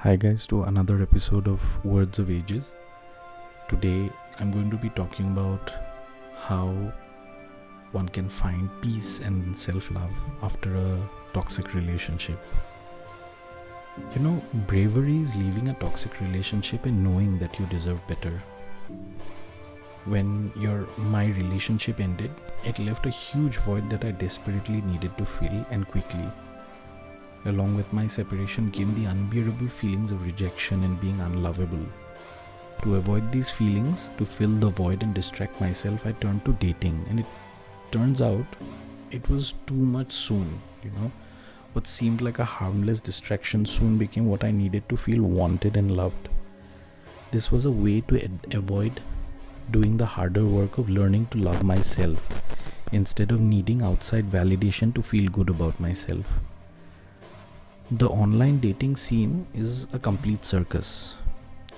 Hi guys, to another episode of Words of Ages. Today I'm going to be talking about how one can find peace and self-love after a toxic relationship. Bravery is leaving a toxic relationship and knowing that you deserve better. When my relationship ended, it left a huge void that I desperately needed to fill, and quickly. Along with my separation came the unbearable feelings of rejection and being unlovable. To avoid these feelings, to fill the void and distract myself, I turned to dating, and it turns out it was too much soon. What seemed like a harmless distraction soon became what I needed to feel wanted and loved. This was a way to avoid doing the harder work of learning to love myself instead of needing outside validation to feel good about myself. The online dating scene is a complete circus,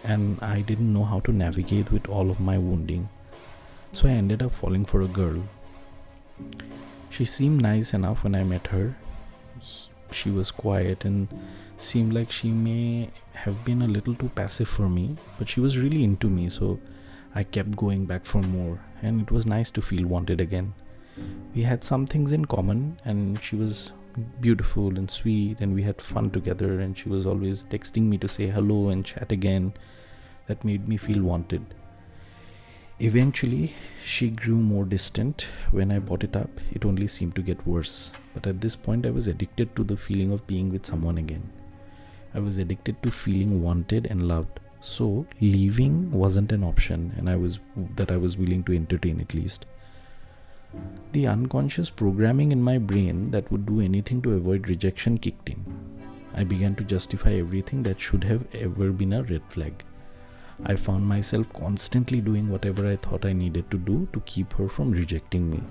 and I didn't know how to navigate with all of my wounding. So I ended up falling for a girl. She seemed nice enough when I met her. She was quiet and seemed like she may have been a little too passive for me, but she was really into me, so I kept going back for more, and it was nice to feel wanted again. We had some things in common, and she was beautiful and sweet, and we had fun together, and she was always texting me to say hello and chat again. That made me feel wanted. Eventually she grew more distant. When I brought it up, it only seemed to get worse, but at this point I was addicted to the feeling of being with someone again. I was addicted to feeling wanted and loved, so leaving wasn't an option, and I was willing to entertain at least. The unconscious programming in my brain that would do anything to avoid rejection kicked in. I began to justify everything that should have ever been a red flag. I found myself constantly doing whatever I thought I needed to do to keep her from rejecting me.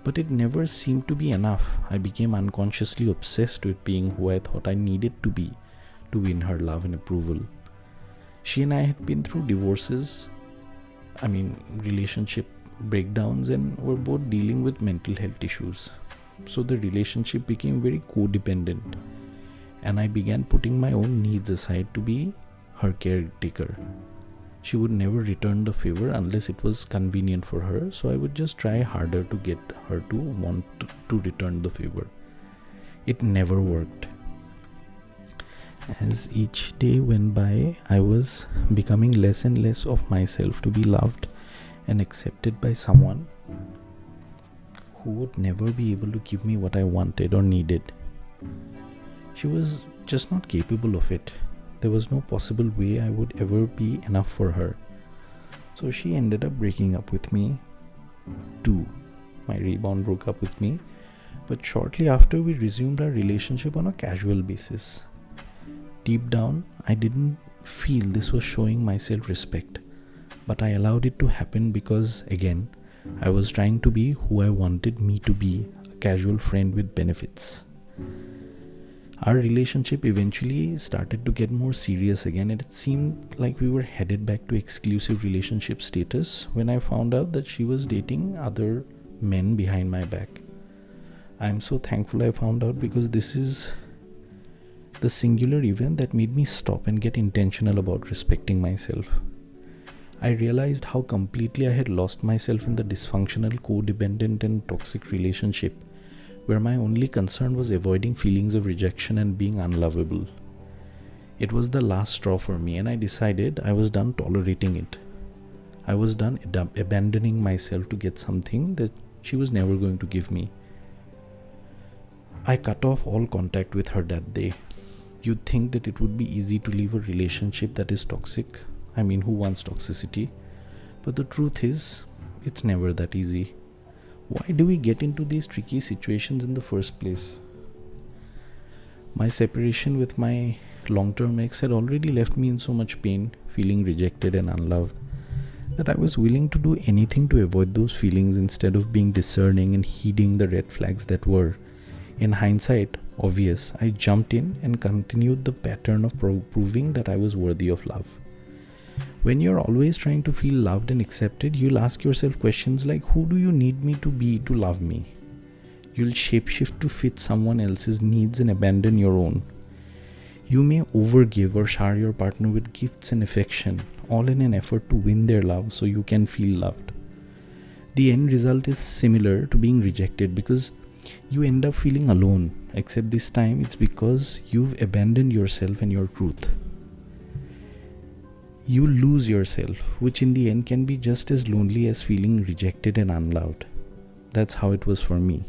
But it never seemed to be enough. I became unconsciously obsessed with being who I thought I needed to be to win her love and approval. She and I had been through relationship breakdowns, and were both dealing with mental health issues. So the relationship became very codependent, and I began putting my own needs aside to be her caretaker. She would never return the favor unless it was convenient for her, so I would just try harder to get her to want to return the favor. It never worked. As each day went by, I was becoming less and less of myself to be loved and accepted by someone who would never be able to give me what I wanted or needed. She was just not capable of it. There was no possible way I would ever be enough for her. So she ended up breaking up with me too. My rebound broke up with me, but shortly after we resumed our relationship on a casual basis. Deep down, I didn't feel this was showing my self-respect. But I allowed it to happen because, again, I was trying to be who I wanted me to be, a casual friend with benefits. Our relationship eventually started to get more serious again, and it seemed like we were headed back to exclusive relationship status when I found out that she was dating other men behind my back. I'm so thankful I found out, because this is the singular event that made me stop and get intentional about respecting myself. I realized how completely I had lost myself in the dysfunctional, codependent and toxic relationship, where my only concern was avoiding feelings of rejection and being unlovable. It was the last straw for me, and I decided I was done tolerating it. I was done abandoning myself to get something that she was never going to give me. I cut off all contact with her that day. You'd think that it would be easy to leave a relationship that is toxic. Who wants toxicity? But the truth is, it's never that easy. Why do we get into these tricky situations in the first place? My separation with my long-term ex had already left me in so much pain, feeling rejected and unloved, that I was willing to do anything to avoid those feelings instead of being discerning and heeding the red flags that were, in hindsight, obvious. I jumped in and continued the pattern of proving that I was worthy of love. When you're always trying to feel loved and accepted, you'll ask yourself questions like, who do you need me to be to love me? You'll shapeshift to fit someone else's needs and abandon your own. You may overgive or shower your partner with gifts and affection, all in an effort to win their love so you can feel loved. The end result is similar to being rejected because you end up feeling alone, except this time it's because you've abandoned yourself and your truth. You lose yourself, which in the end can be just as lonely as feeling rejected and unloved. That's how it was for me.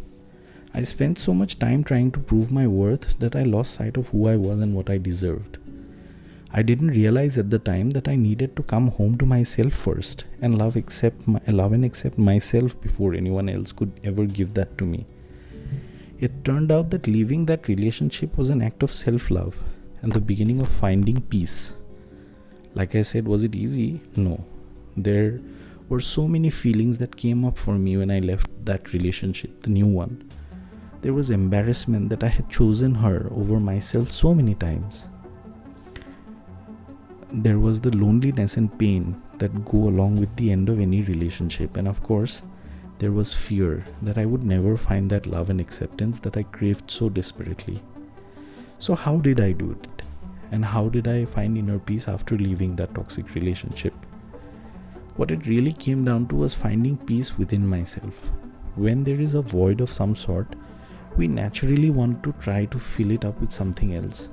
I spent so much time trying to prove my worth that I lost sight of who I was and what I deserved. I didn't realize at the time that I needed to come home to myself first and love and accept myself before anyone else could ever give that to me. It turned out that leaving that relationship was an act of self-love and the beginning of finding peace. Like I said, was it easy? No. There were so many feelings that came up for me when I left that relationship, the new one. There was embarrassment that I had chosen her over myself so many times. There was the loneliness and pain that go along with the end of any relationship. And of course, there was fear that I would never find that love and acceptance that I craved so desperately. So how did I do it? And how did I find inner peace after leaving that toxic relationship? What it really came down to was finding peace within myself. When there is a void of some sort, we naturally want to try to fill it up with something else.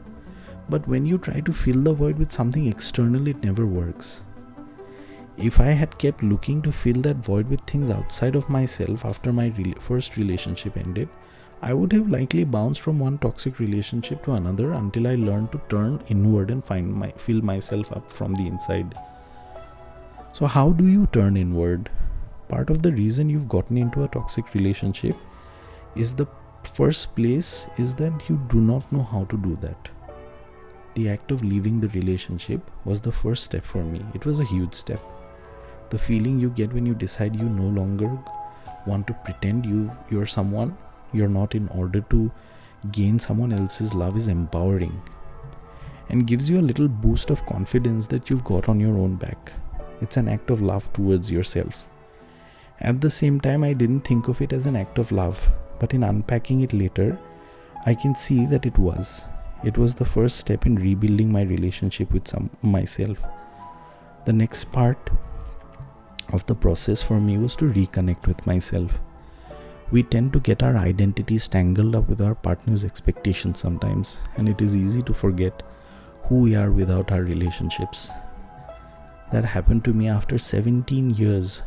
But when you try to fill the void with something external, it never works. If I had kept looking to fill that void with things outside of myself after my first relationship ended, I would have likely bounced from one toxic relationship to another until I learned to turn inward and fill myself up from the inside. So how do you turn inward? Part of the reason you've gotten into a toxic relationship is that you do not know how to do that. The act of leaving the relationship was the first step for me. It was a huge step. The feeling you get when you decide you no longer want to pretend you're someone you're not in order to gain someone else's love is empowering and gives you a little boost of confidence that you've got on your own back. It's an act of love towards yourself. At the same time, I didn't think of it as an act of love, but in unpacking it later, I can see that it was. It was the first step in rebuilding my relationship with myself. The next part of the process for me was to reconnect with myself. We tend to get our identities tangled up with our partner's expectations sometimes, and it is easy to forget who we are without our relationships. That happened to me after 17 years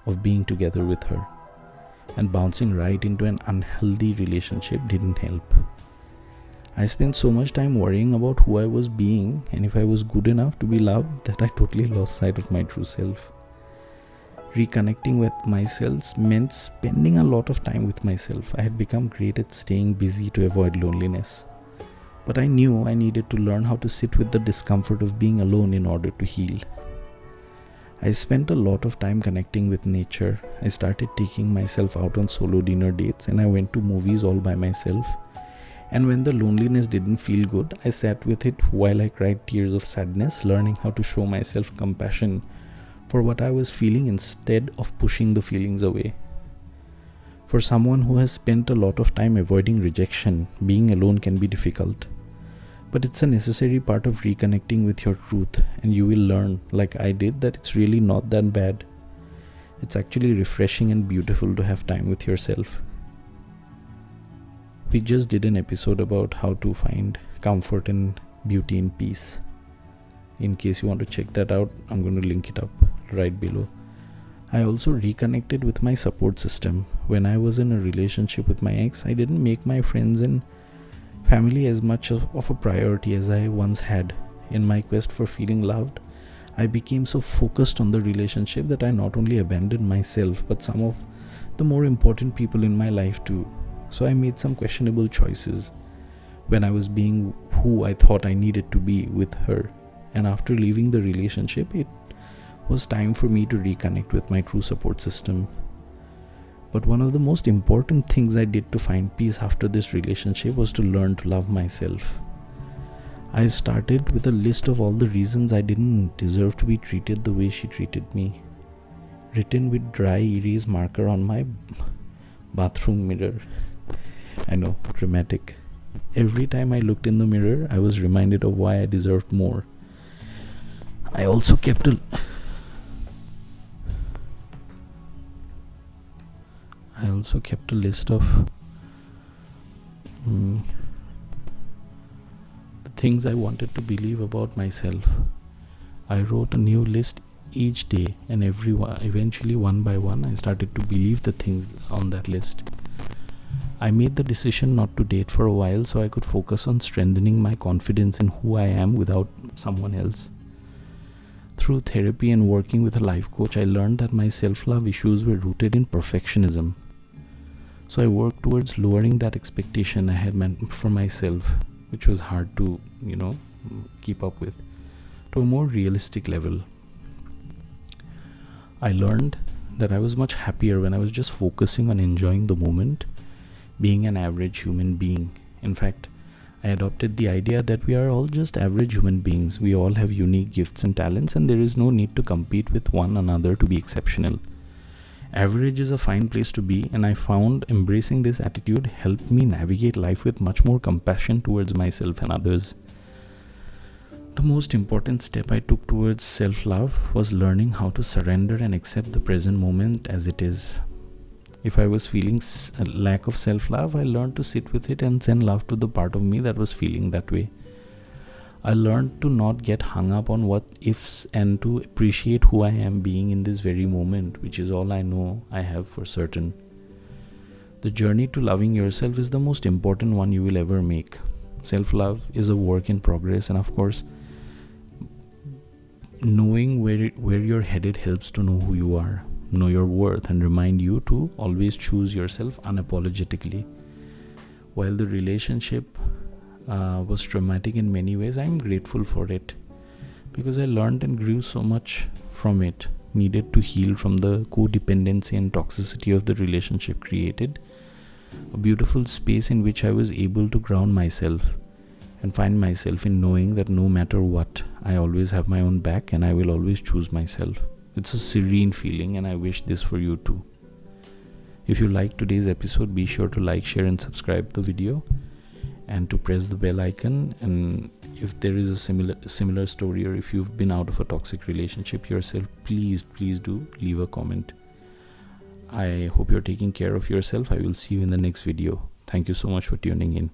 of being together with her, and bouncing right into an unhealthy relationship didn't help. I spent so much time worrying about who I was being and if I was good enough to be loved that I totally lost sight of my true self. Reconnecting with myself meant spending a lot of time with myself. I had become great at staying busy to avoid loneliness. But I knew I needed to learn how to sit with the discomfort of being alone in order to heal. I spent a lot of time connecting with nature. I started taking myself out on solo dinner dates and I went to movies all by myself. And when the loneliness didn't feel good, I sat with it while I cried tears of sadness, learning how to show myself compassion for what I was feeling instead of pushing the feelings away. For someone who has spent a lot of time avoiding rejection, being alone can be difficult. But it's a necessary part of reconnecting with your truth, and you will learn, like I did, that it's really not that bad. It's actually refreshing and beautiful to have time with yourself. We just did an episode about how to find comfort and beauty in peace. In case you want to check that out, I'm going to link it up right below. I also reconnected with my support system. When I was in a relationship with my ex, I didn't make my friends and family as much of a priority as I once had. In my quest for feeling loved, I became so focused on the relationship that I not only abandoned myself, but some of the more important people in my life too. So I made some questionable choices when I was being who I thought I needed to be with her. And after leaving the relationship, it was time for me to reconnect with my true support system. But one of the most important things I did to find peace after this relationship was to learn to love myself. I started with a list of all the reasons I didn't deserve to be treated the way she treated me, written with dry erase marker on my bathroom mirror. I know, dramatic. Every time I looked in the mirror, I was reminded of why I deserved more. I also kept a list of the things I wanted to believe about myself. I wrote a new list each day, and eventually, one by one, I started to believe the things on that list. I made the decision not to date for a while so I could focus on strengthening my confidence in who I am without someone else. Through therapy and working with a life coach, I learned that my self-love issues were rooted in perfectionism. So I worked towards lowering that expectation I had meant for myself, which was hard to, keep up with, to a more realistic level. I learned that I was much happier when I was just focusing on enjoying the moment, being an average human being. In fact, I adopted the idea that we are all just average human beings. We all have unique gifts and talents, and there is no need to compete with one another to be exceptional. Average is a fine place to be, and I found embracing this attitude helped me navigate life with much more compassion towards myself and others. The most important step I took towards self-love was learning how to surrender and accept the present moment as it is. If I was feeling a lack of self-love, I learned to sit with it and send love to the part of me that was feeling that way. I learned to not get hung up on what ifs and to appreciate who I am being in this very moment, which is all I know I have for certain. The journey to loving yourself is the most important one you will ever make. Self-love is a work in progress, and of course, knowing where you're headed helps to know who you are, know your worth, and remind you to always choose yourself unapologetically. While the relationship was traumatic in many ways, I'm grateful for it because I learned and grew so much from it. Needed to heal from the codependency and toxicity of the relationship created a beautiful space in which I was able to ground myself and find myself in knowing that no matter what, I always have my own back and I will always choose myself. It's a serene feeling, and I wish this for you too. If you liked today's episode, be sure to like, share, and subscribe the video, and to press the bell icon. And if there is a similar story, or if you've been out of a toxic relationship yourself, please do leave a comment. I hope you're taking care of yourself. I will see you in the next video. Thank you so much for tuning in.